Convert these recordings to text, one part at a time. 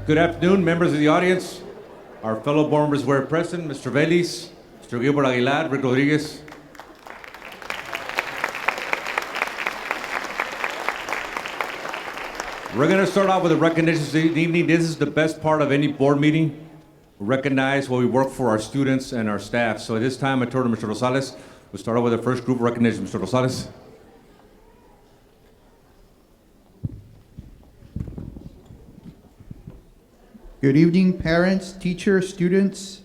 Good afternoon, members of the audience, our fellow board members who are present, Mr. Vélez, Mr. Gilbert Aguilar, Rick Rodriguez. We're going to start off with a recognition this evening. This is the best part of any board meeting. We recognize what we work for our students and our staff. So at this time, I turn to Mr. Rosales. We'll start off with the first group recognition. Mr. Rosales. Good evening, parents, teachers, students,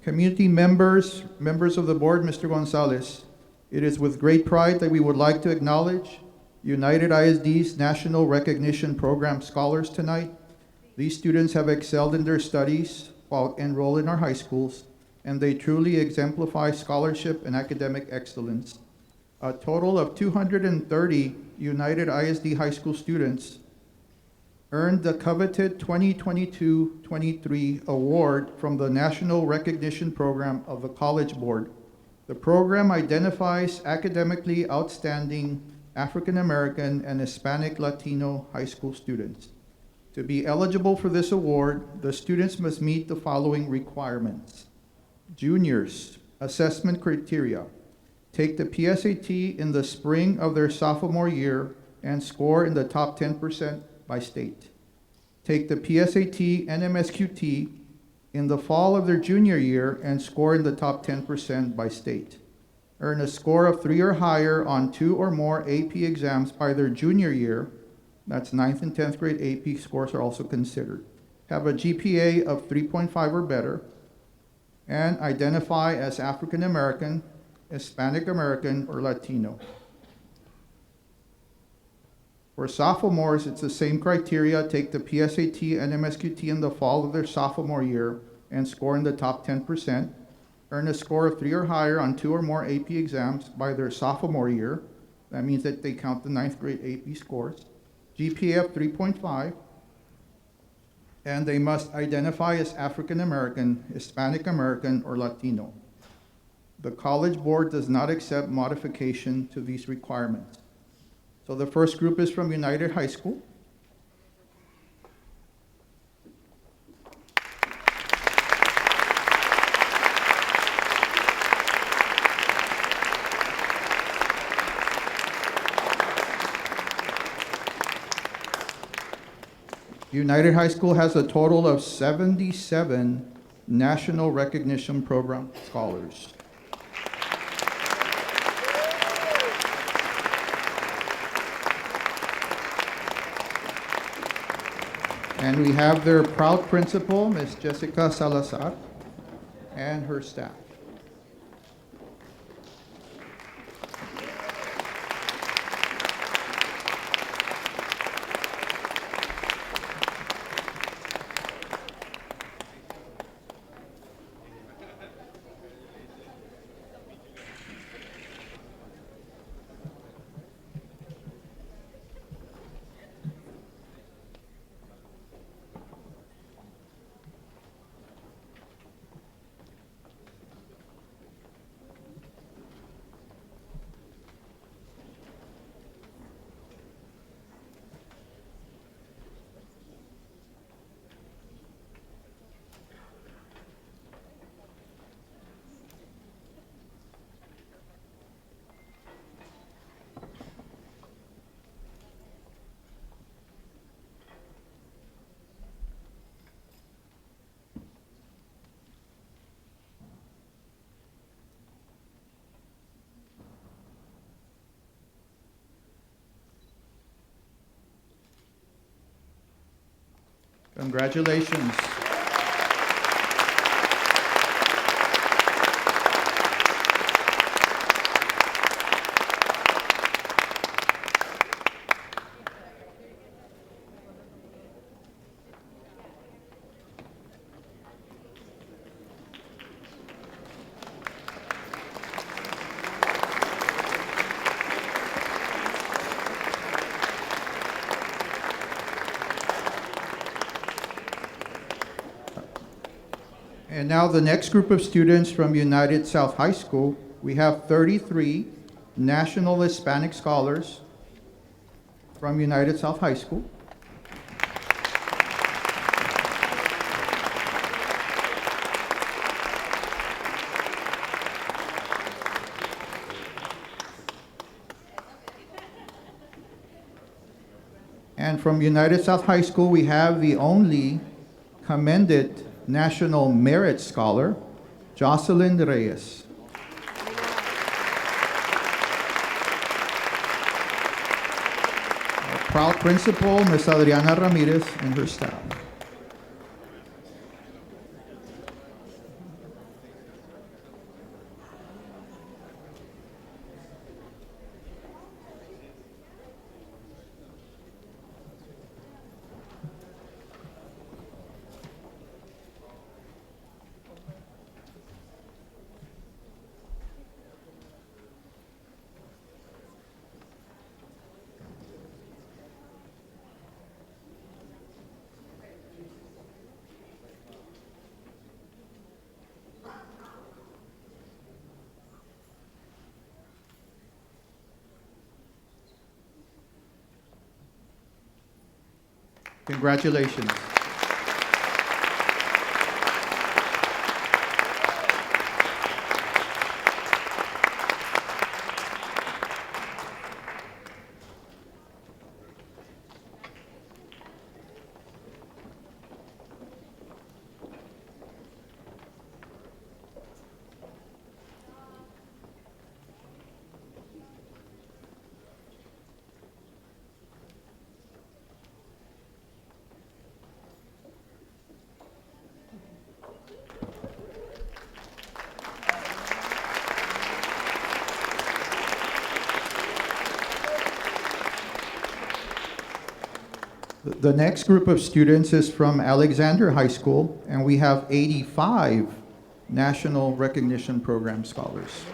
community members, members of the board, Mr. Gonzalez. It is with great pride that we would like to acknowledge United ISD's National Recognition Program scholars tonight. These students have excelled in their studies while enrolled in our high schools, and they truly exemplify scholarship and academic excellence. A total of 230 United ISD high school students earned the coveted 2022-23 award from the National Recognition Program of the College Board. The program identifies academically outstanding African American and Hispanic Latino high school students. To be eligible for this award, the students must meet the following requirements. Juniors, assessment criteria. Take the PSAT in the spring of their sophomore year and score in the top 10% by state. Take the PSAT and MSQT in the fall of their junior year and score in the top 10% by state. Earn a score of 3 or higher on 2 or more AP exams by their junior year. That's 9th and 10th grade AP scores are also considered. Have a GPA of 3.5 or better, and identify as African American, Hispanic American, or Latino. For sophomores, it's the same criteria. Take the PSAT and MSQT in the fall of their sophomore year and score in the top 10%. Earn a score of 3 or higher on 2 or more AP exams by their sophomore year. That means that they count the 9th grade AP scores. GPA of 3.5. And they must identify as African American, Hispanic American, or Latino. The College Board does not accept modification to these requirements. So the first group is from United High School. United High School has a total of 77 National Recognition Program scholars. And we have their proud principal, Ms. Jessica Salazar, and her staff. Congratulations. And now the next group of students from United South High School, we have 33 National Hispanic Scholars from United South High School. And from United South High School, we have the only commended National Merit Scholar, Jocelyn Reyes. Our proud principal, Ms. Adriana Ramirez, and her staff. Congratulations. The next group of students is from Alexander High School, and we have 85 National Recognition Program scholars.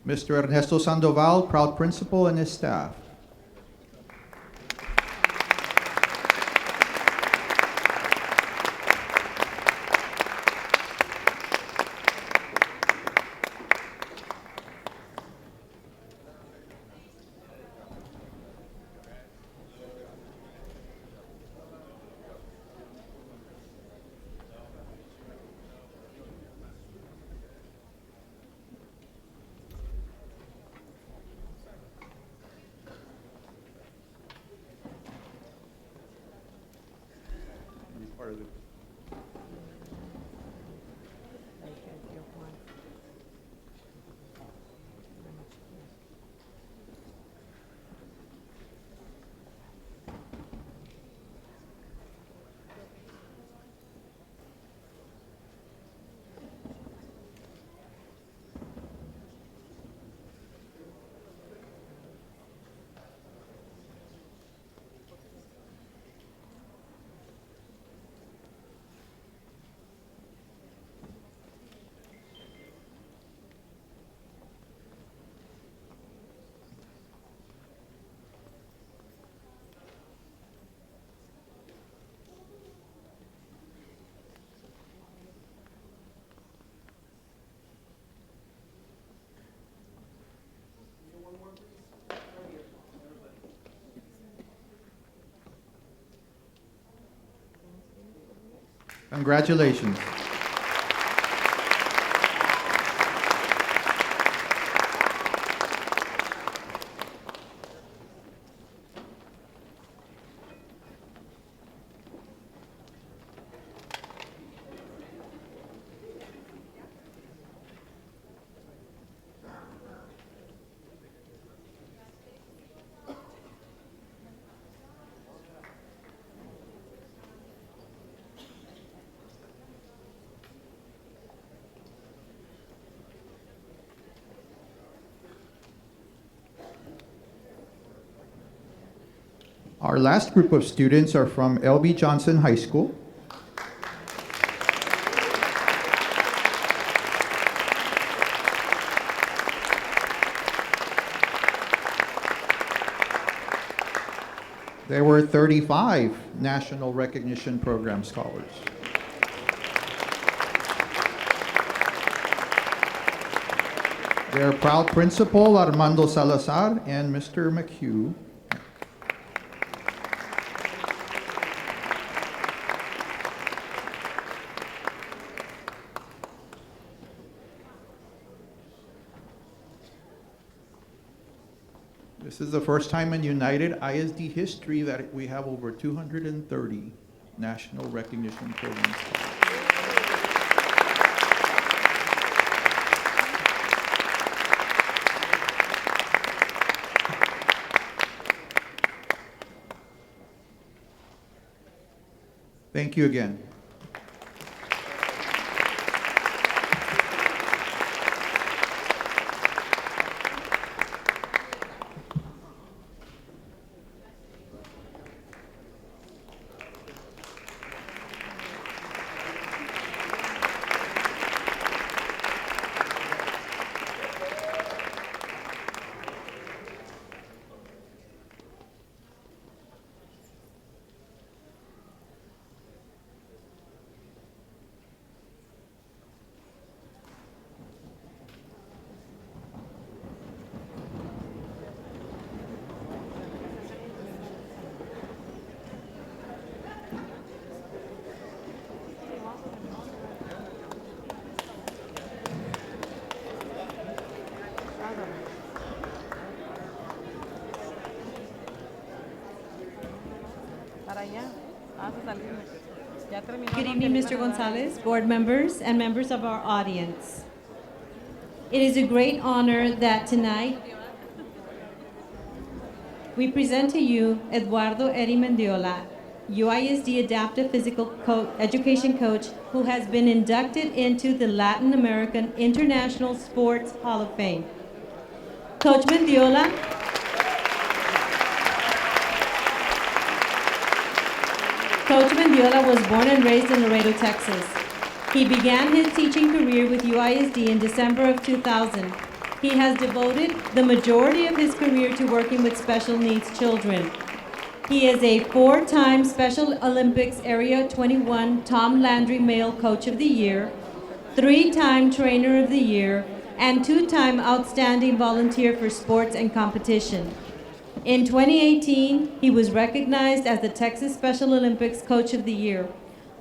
Mr. Ernesto Sandoval, proud principal, and his staff. Congratulations. Our last group of students are from L.B. Johnson High School. There were 35 National Recognition Program scholars. Their proud principal, Armando Salazar, and Mr. McHugh. This is the first time in United ISD history that we have over 230 national recognition programs. Thank you again. Good evening, Mr. Gonzalez, board members, and members of our audience. It is a great honor that tonight we present to you Eduardo Eddie Mendiola, UISD Adaptive Physical Education Coach, who has been inducted into the Latin American International Sports Hall of Fame. Coach Mendiola was born and raised in Laredo, Texas. He began his teaching career with UISD in December of 2000. He has devoted the majority of his career to working with special needs children. He is a 4-time Special Olympics Area 21 Tom Landry Male Coach of the Year, 3-time Trainer of the Year, and 2-time Outstanding Volunteer for Sports and Competition. In 2018, he was recognized as the Texas Special Olympics Coach of the Year.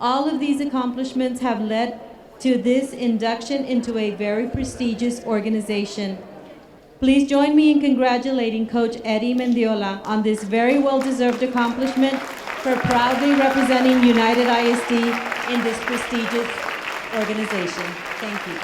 All of these accomplishments have led to this induction into a very prestigious organization. Please join me in congratulating Coach Eddie Mendiola on this very well-deserved accomplishment for proudly representing United ISD in this prestigious organization. Thank you.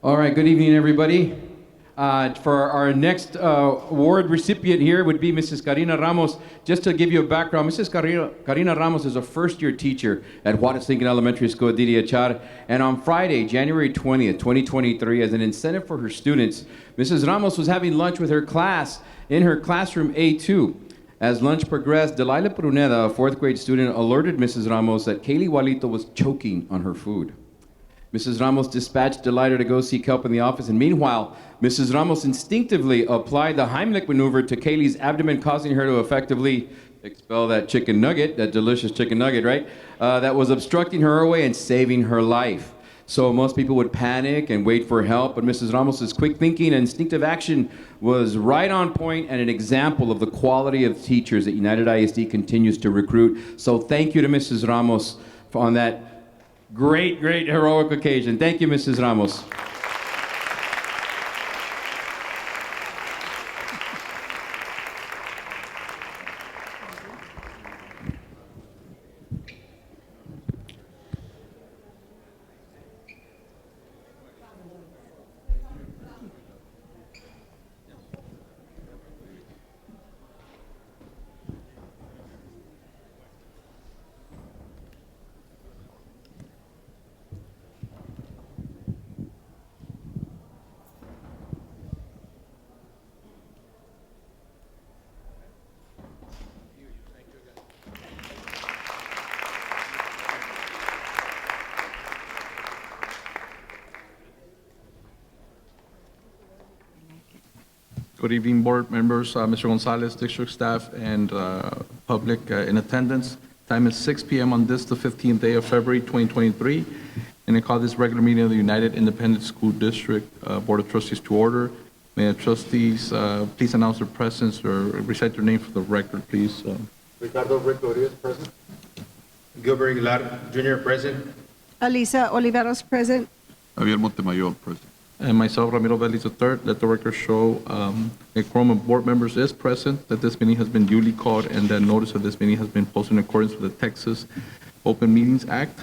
All right, good evening, everybody. For our next award recipient here would be Mrs. Karina Ramos. Just to give you a background, Mrs. Karina Ramos is a first-year teacher at Juarez Lincoln Elementary School at DDHR. And on Friday, January 20th, 2023, as an incentive for her students, Mrs. Ramos was having lunch with her class in her classroom A2. As lunch progressed, Delilah Pruneda, a fourth grade student, alerted Mrs. Ramos that Kaylee Walito was choking on her food. Mrs. Ramos dispatched Delilah to go seek help in the office, and meanwhile, Mrs. Ramos instinctively applied the Heimlich maneuver to Kaylee's abdomen, causing her to effectively expel that chicken nugget, that delicious chicken nugget, right? That was obstructing her airway and saving her life. So most people would panic and wait for help, but Mrs. Ramos's quick thinking and instinctive action was right on point and an example of the quality of teachers that United ISD continues to recruit. So thank you to Mrs. Ramos on that great heroic occasion. Thank you, Mrs. Ramos. Good evening, board members, Mr. Gonzalez, district staff, and public in attendance. Time is 6 p.m. on this, the 15th day of February, 2023, and I call this regular meeting of the United Independent School District Board of Trustees to order. May the trustees please announce their presence or recite their name for the record, please. Ricardo Rick Rodriguez, present. Gilbert Aguilar Jr., present. Alisa Oliveros present. Javier Montemayor, present. And myself, Ramiro Vélez III, let the record show a quorum of board members is present, that this meeting has been duly called, and that notice of this meeting has been posted in accordance with the Texas Open Meetings Act.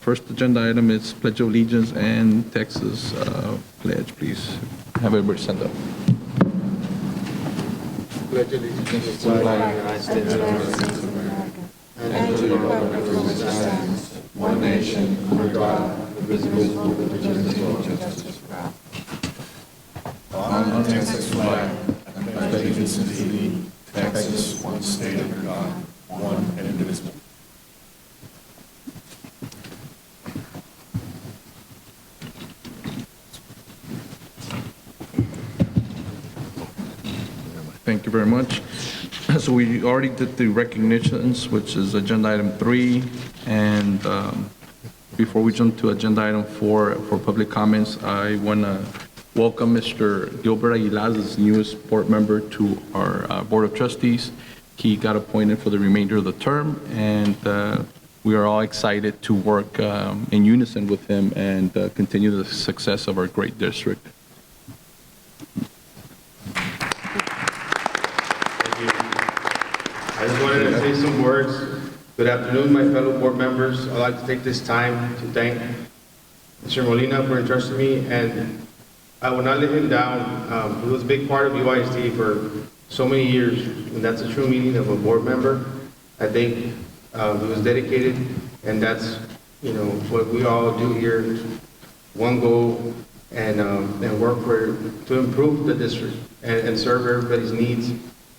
First agenda item is Pledge of Allegiance and Texas pledge. Please have everybody stand up. Pledge allegiance to the flag of the United States of America and to the republic for which it stands, one nation, under God, indivisible, with liberty and justice for all. On Texas flag, and allegiance to thee, Texas, one state under God, one and indivisible. Thank you very much. So we already did the recognitions, which is agenda item 3, and before we jump to agenda item 4 for public comments, I want to welcome Mr. Gilbert Aguilar as newest board member to our Board of Trustees. He got appointed for the remainder of the term, and we are all excited to work in unison with him and continue the success of our great district. I just wanted to say some words. Good afternoon, my fellow board members. I'd like to take this time to thank Mr. Molina for entrusting me, and I will not let him down. He was a big part of UISD for so many years, and that's a true meaning of a board member. I think he was dedicated, and that's, you know, what we all do here. One goal, and work to improve the district and serve everybody's needs,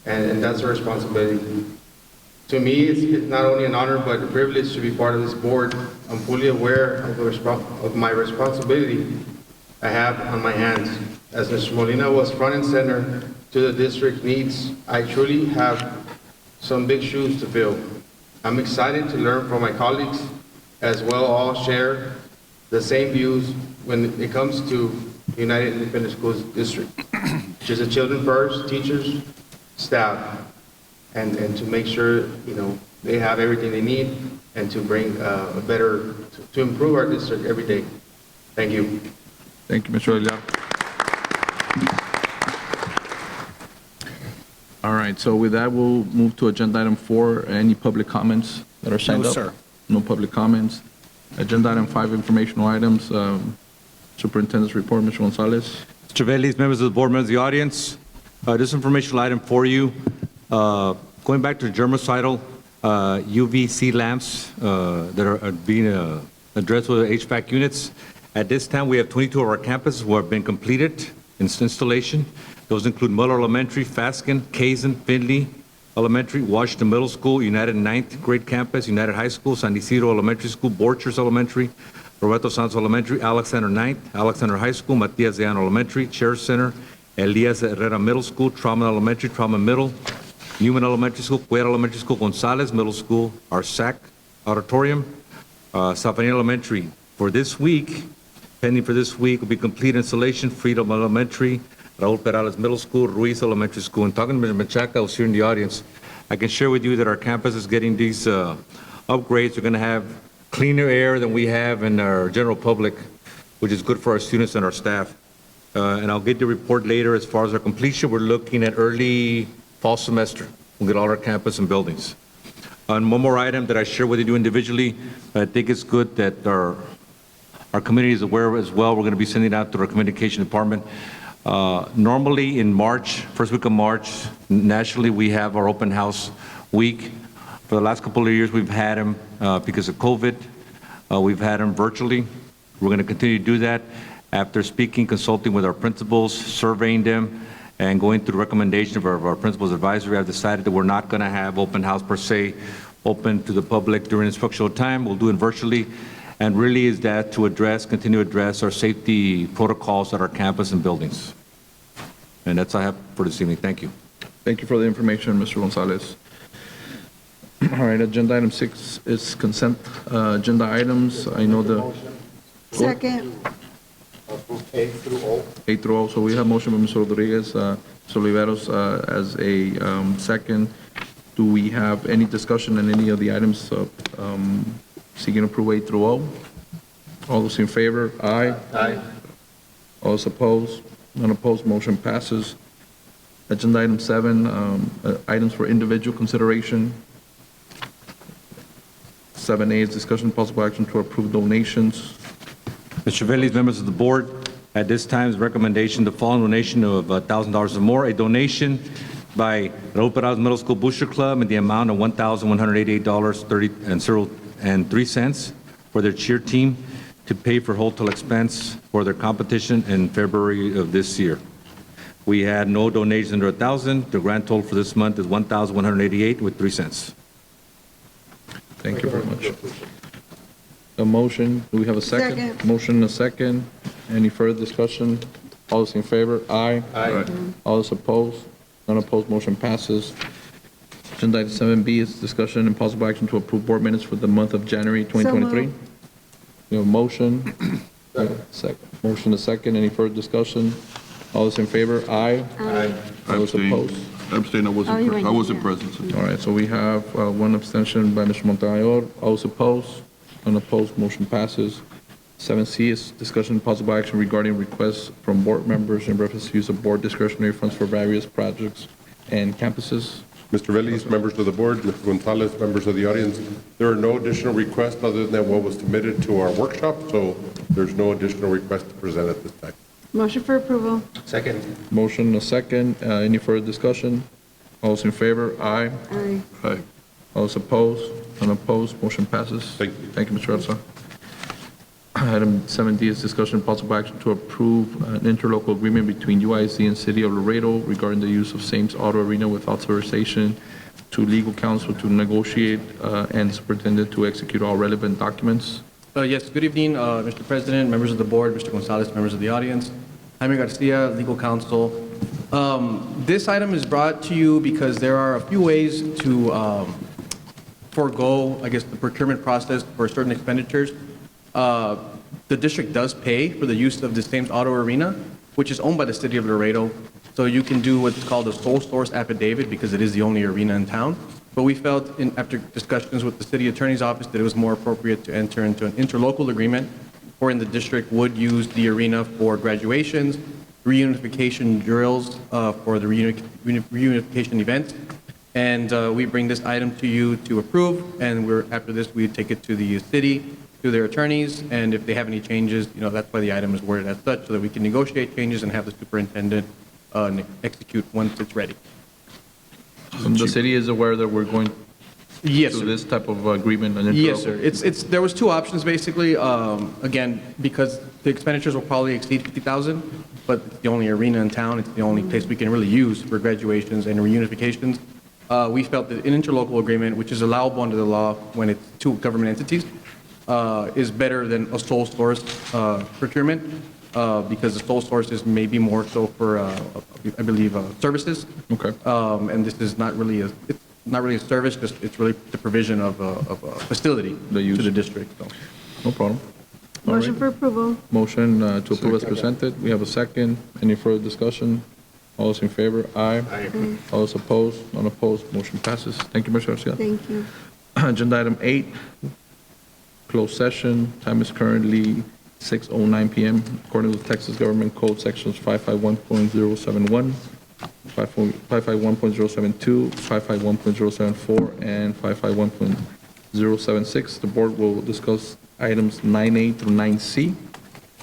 and that's a responsibility. To me, it's not only an honor, but a privilege to be part of this board. I'm fully aware of my responsibility I have on my hands. As Mr. Molina was front and center to the district needs, I truly have some big shoes to fill. I'm excited to learn from my colleagues, as well all share the same views when it comes to United Independent Schools District, which is the children first, teachers, staff, and to make sure, you know, they have everything they need, and to bring to improve our district every day. Thank you. Thank you, Mr. Aguilar. All right, so with that, we'll move to agenda item 4. Any public comments that are signed up? No, sir. No public comments. Agenda item 5, informational items. Superintendent's report, Mr. Gonzalez. Mr. Vélez, members of the board, members of the audience, this informational item for you, going back to germicidal UVC lamps that are being addressed with HVAC units. At this time, we have 22 of our campuses who have been completed in installation. Those include Muller Elementary, Fasken, Kazan, Findlay, Elementary, Washington Middle School, United Ninth Grade Campus, United High School, San Isidro Elementary School, Borchers Elementary, Roberto Santos Elementary, Alexander Ninth, Alexander High School, Matias de Ano Elementary, Chair Center, Elias Herrera Middle School, Trauma Elementary, Trauma Middle, Newman Elementary School, Cuera Elementary School, Gonzalez Middle School, our SAC Auditorium, Safanina Elementary. For this week, pending for this week, will be complete installation, Freedom Elementary, Raul Perales Middle School, Ruiz Elementary School. And talking to Mr. Menchaca, I was here in the audience, I can share with you that our campus is getting these upgrades. We're going to have cleaner air than we have in our general public, which is good for our students and our staff. And I'll get the report later. As far as our completion, we're looking at early fall semester. We'll get all our campus and buildings. And one more item that I share with you individually, I think it's good that our committee is aware as well. We're going to be sending out to our communication department. Normally in March, first week of March, nationally, we have our open house week. For the last couple of years, we've had them because of COVID. We've had them virtually. We're going to continue to do that. After speaking, consulting with our principals, surveying them, and going through the recommendation of our principals advisory, I've decided that we're not going to have open house per se open to the public during instructional time. We'll do it virtually. And really is that to continue to address our safety protocols at our campus and buildings. And that's all I have for this evening. Thank you. Thank you for the information, Mr. Gonzalez. All right, agenda item 6 is consent agenda items. I know the Second. A through O. A through O. So we have motion by Mr. Rodriguez, Mr. Oliveros as a second. Do we have any discussion on any of the items seeking approval A through O? All those in favor? Aye. Aye. All those opposed? None opposed, motion passes. Agenda item 7, items for individual consideration. 7A is discussion possible action to approve donations. Mr. Velez, members of the board, at this time's recommendation, the following donation of $1,000 or more, a donation by Raul Perales Middle School Booster Club in the amount of $1,188.03 for their cheer team to pay for hotel expense for their competition in February of this year. We had no donations under $1,000. The grand total for this month is $1,188.03. Thank you very much. A motion, do we have a second? Second. Motion and a second. Any further discussion? All those in favor? Aye. Aye. All those opposed? None opposed, motion passes. Agenda item 7B is discussion and possible action to approve board minutes for the month of January 2023. moved. We have a motion. Second. Motion and a second. Any further discussion? All those in favor? Aye. Aye. All those opposed? Abstain, I wasn't present. All right, so we have one abstention by Mr. Montemayor. All those opposed? Unopposed, motion passes. 7C is discussion and possible action regarding requests from board members in reference to use of board discretionary funds for various projects and campuses. Mr. Velez, members of the board, Mr. Gonzalez, members of the audience, there are no additional requests other than what was submitted to our workshop, so there's no additional request to present at this time. Motion for approval. Second. Motion and a second. Any further discussion? All those in favor? Aye. Aye. Aye. All those opposed? Unopposed, motion passes. Thank you. Thank you, Mr. Garza. Item 7D is discussion and possible action to approve an interlocal agreement between UISD and City of Laredo regarding the use of Sames Auto Arena with authorization to legal counsel to negotiate and superintendent to execute all relevant documents. Yes, good evening, Mr. President, members of the board, Mr. Gonzalez, members of the audience. Jaime Garcia, legal counsel. This item is brought to you because there are a few ways to forego, I guess, the procurement process for certain expenditures. The district does pay for the use of the Sames Auto Arena, which is owned by the City of Laredo. So you can do what's called a sole source affidavit because it is the only arena in town. But we felt, after discussions with the city attorney's office, that it was more appropriate to enter into an interlocal agreement wherein the district would use the arena for graduations, reunification drills for the reunification events. And we bring this item to you to approve, and after this, we take it to the city, to their attorneys, and if they have any changes, that's why the item is worded as such, so that we can negotiate changes and have the superintendent execute once it's ready. The city is aware that we're going Yes, to sir. this type of agreement? An Yes, interlocal? sir. There was two options, basically. Again, because the expenditures will probably exceed 50,000, but it's the only arena in town, it's the only place we can really use for graduations and reunifications. we felt that an interlocal agreement, which is allowable under the law when it's two government entities, is better than a sole source procurement, because the sole source is maybe more so for, I believe, services. Okay. And this is not really it's not really a service, just it's really the provision of a facility The use. to the district. So. No problem. All Motion right. for approval. Motion to approve as presented. We have a second. Any further discussion? All those in favor? Aye. All those opposed? None opposed. Motion passes. Thank you, Mr. Garcia. Thank you. Agenda item 8, closed session. Time is currently 6:09 PM. According to Texas Government Code Sections 551.071, 551.072, 551.074, and 551.076. The board will discuss items 9A through 9C.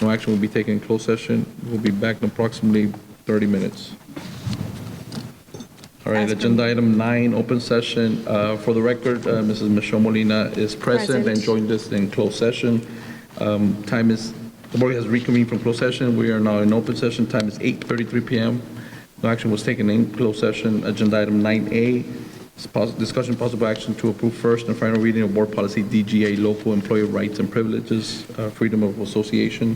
No action will be taken in closed session. We'll be back in approximately 30 minutes. All right, agenda item 9, open session. For the record, Mrs. Michelle Molina is present and joined us in closed session. Time is, the board has reconvened from closed session. We are now in open session. Time is 8:33 PM. No action was taken in closed session. Agenda item 9A, discussion possible action to approve first and final reading of Board Policy DGA, Local Employee Rights and Privileges, Freedom of Association.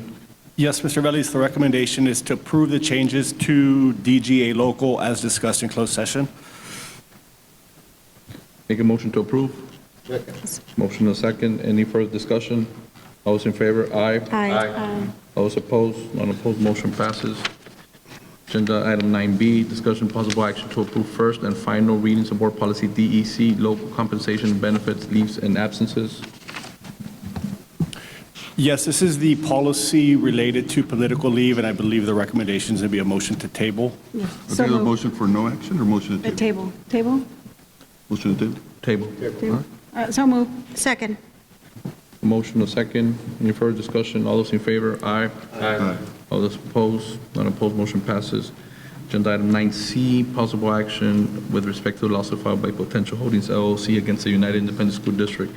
Yes, Mr. Vélez, the recommendation is to approve the changes to DGA local as discussed in closed session. Make a motion to approve. Motion and a second. Any further discussion? All those in favor? Aye. Aye. All those opposed? None opposed. Motion passes. Agenda item 9B, discussion possible action to approve first and final readings of Board Policy DEC, Local Compensation, Benefits, Leaves, and Absences. Yes, this is the policy related to political leave, and I believe the recommendation is going to be a motion to table. Yes. Is So there a moved. motion for no action or motion to A table? table. Table? Motion to table? Table. So moved. Second. Motion a second. Any further discussion? All those in favor? Aye. Aye. All those opposed? None opposed. Motion passes. Agenda item 9C, possible action with respect to the lawsuit filed by Potential Holdings LLC against the United Independent School District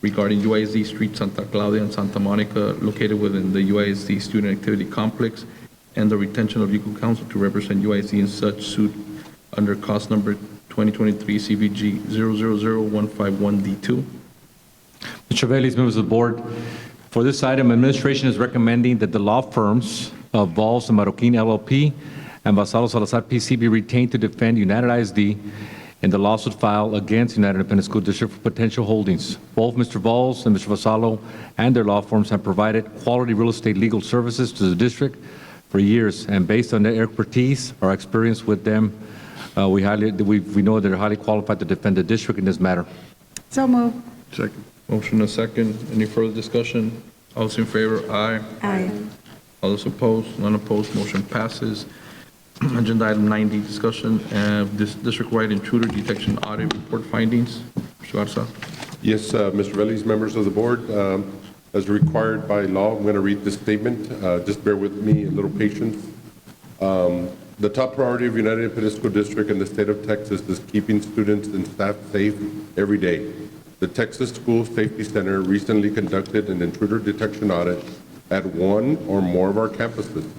regarding UISD Street Santa Claudia and Santa Monica located within the UISD Student Activity Complex and the retention of legal counsel to represent UISD in such suit under cause number 2023 CVG 000151D2. Mr. Vélez, members of the board, for this item, administration is recommending that the law firms of Valls and Marroquin LLP and Vassallo Salazar PC be retained to defend United ISD in the lawsuit filed against United Independent School District for Potential Holdings. Both Mr. Valls and Mr. Vassallo and their law firms have provided quality real estate legal services to the district for years, and based on their expertise, our experience with them, we know they're highly qualified to defend the district in this matter. So moved. Second. Motion a second. Any further discussion? All those in favor? Aye. Aye. All those opposed? None opposed. Motion passes. Agenda item 9D, discussion of this district-wide intruder detection audit report findings. Mr. Garza. Yes, Mr. Vélez, members of the board, as required by law, I'm going to read this statement. Just bear with me, a little patience. The top priority of United Independent School District in the state of Texas is keeping students and staff safe every day. The Texas School Safety Center recently conducted an intruder detection audit at one or more of our campuses.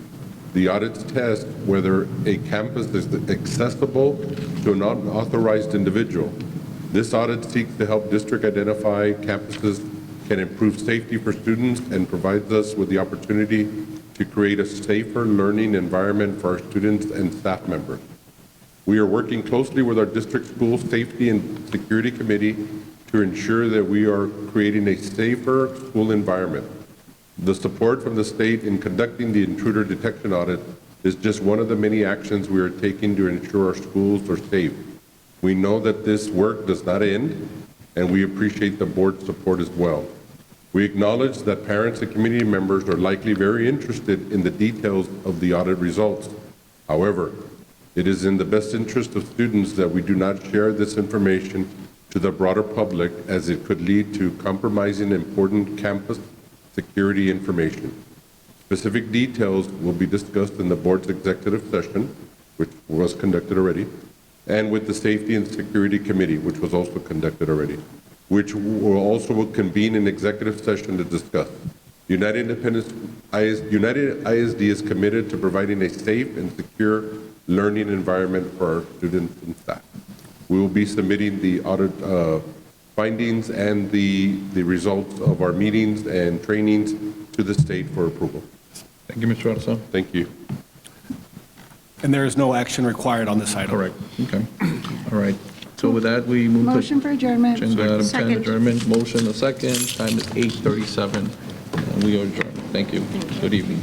The audits test whether a campus is accessible to an unauthorized individual. This audit seeks to help district identify campuses can improve safety for students and provides us with the opportunity to create a safer learning environment for our students and staff members. We are working closely with our district school safety and security committee to ensure that we are creating a safer school environment. The support from the state in conducting the intruder detection audit is just one of the many actions we are taking to ensure our schools are safe. We know that this work does not end, and we appreciate the board's support as well. We acknowledge that parents and community members are likely very interested in the details of the audit results. However, it is in the best interest of students that we do not share this information to the broader public, as it could lead to compromising important campus security information. Specific details will be discussed in the board's executive session, which was conducted already, and with the Safety and Security Committee, which was also conducted already, which will also convene an executive session to discuss. United ISD is committed to providing a safe and secure learning environment for our students and staff. We will be submitting the audit findings and the results of our meetings and trainings to the state for approval. Thank you, Mr. Garza. Thank you. And there is no action required on this item. Correct. Okay. All right. So with that, we move to Motion for adjournment. agenda item 10, Second. adjournment. Motion a second. Time is 8:37. And we are adjourned. Thank you. Good evening.